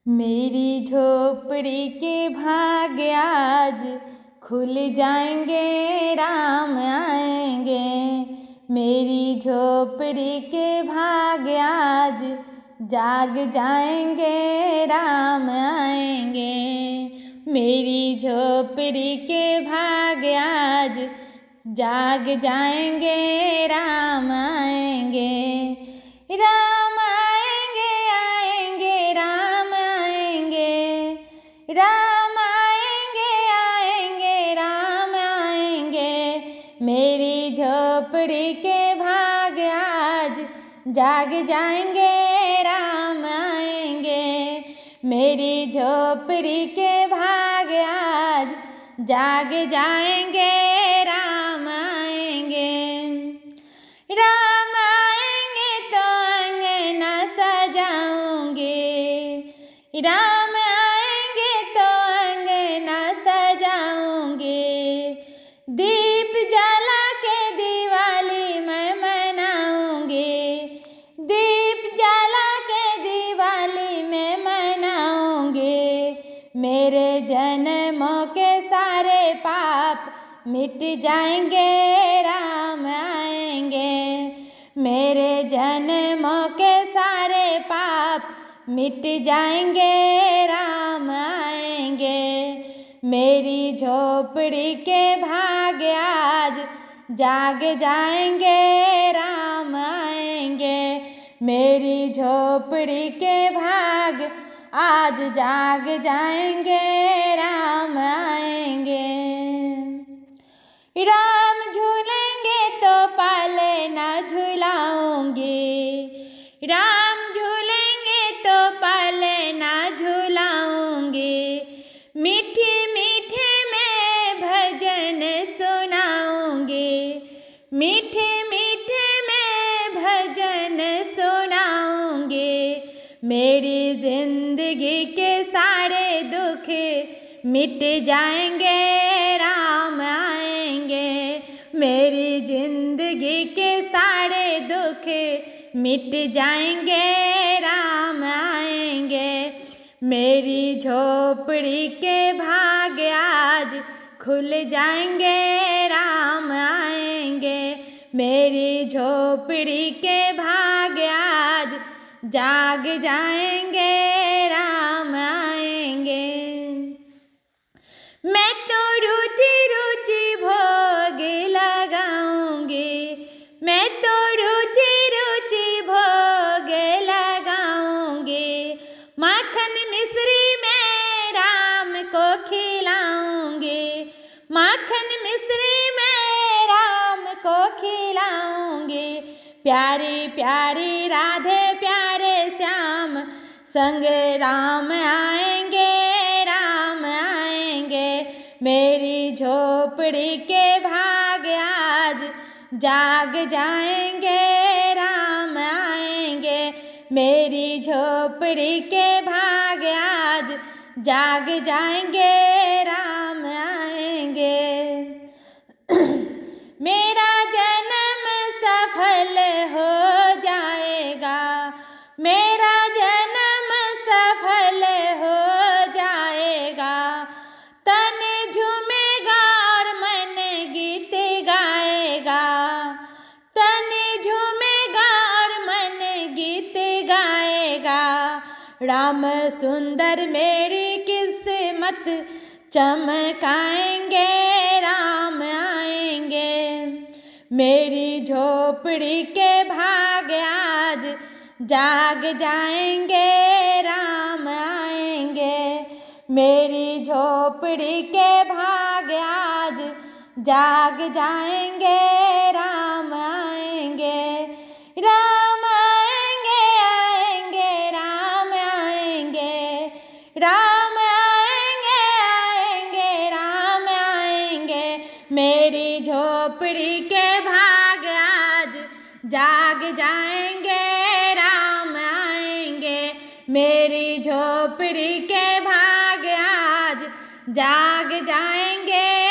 मेरी झोपड़ी के भाग आज खुल जाएंगे, राम आएंगे। मेरी झोपड़ी के भाग आज जाग जाएंगे, राम आएंगे। मेरी झोपड़ी के भाग आज जाग जाएंगे, राम आएंगे। राम आएंगे, आएंगे, राम आएंगे। राम आएंगे, आएंगे, राम आएंगे। मेरी झोपड़ी के भाग आज जाग जाएंगे, राम आएंगे। मेरी झोपड़ी के भाग आज जाग जाएंगे, राम आएंगे। राम आएंगे तो अंगना सजाऊंगी। राम आएंगे तो अंगना सजाऊंगी। दीप जला के दिवाली मैं मनाऊंगी। दीप जला के दिवाली मैं मनाऊंगी। मेरे जन्मों के सारे पाप मिट जाएंगे, राम आएंगे। मेरे जन्मों के सारे पाप मिट जाएंगे, राम आएंगे। मेरी झोपड़ी के भाग आज जाग जाएंगे, राम आएंगे। मेरी झोपड़ी के भाग आज जाग जाएंगे, राम आएंगे। राम झूलेंगे तो पालना झुलाऊंगी। राम झूलेंगे तो पालना झुलाऊंगी। मीठे मीठे मैं भजन सुनाऊंगी। मीठे मीठे मैं भजन सुनाऊंगी। मेरी जिंदगी के सारे दुख मिट जाएंगे, राम आएंगे। मेरी जिंदगी के सारे दुख मिट जाएंगे, राम आएंगे। मेरी झोपड़ी के भाग आज खुल जाएंगे, राम आएंगे। मेरी झोपड़ी के भाग आज जाग जाएंगे, राम आएंगे। मैं तो रुचि रुचि भोग लगाऊंगी। मैं तो रुचि रुचि भोग लगाऊंगी। माखन मिश्री मैं राम को खिलाऊंगी। माखन मिश्री मैं राम को खिलाऊंगी। प्यारी प्यारी राधे प्यारे श्याम संग राम आएंगे, राम आएंगे। मेरी झोपड़ी के भाग आज जाग जाएंगे, राम आएंगे। मेरी झोपड़ी के भाग आज जाग जाएंगे, राम आएंगे। मेरा जन्म सफल हो जाएगा। मेरा जन्म सफल हो जाएगा। तन झूमेगा और मन गीत गाएगा। तन झूमेगा और मन गीत गाएगा। राम सुंदर मेरी किस्मत चमकाएंगे, राम आएंगे। मेरी झोपड़ी के भाग आज जाग जाएंगे, राम आएंगे। मेरी झोपड़ी के भाग आज जाग जाएंगे, राम आएंगे। राम आएंगे, आएंगे, राम आएंगे। राम आएंगे, आएंगे, राम आएंगे। मेरी झोपड़ी के भाग आज जाग जाएंगे, राम आएंगे। मेरी झोपड़ी के भाग आज जाग जाएंगे,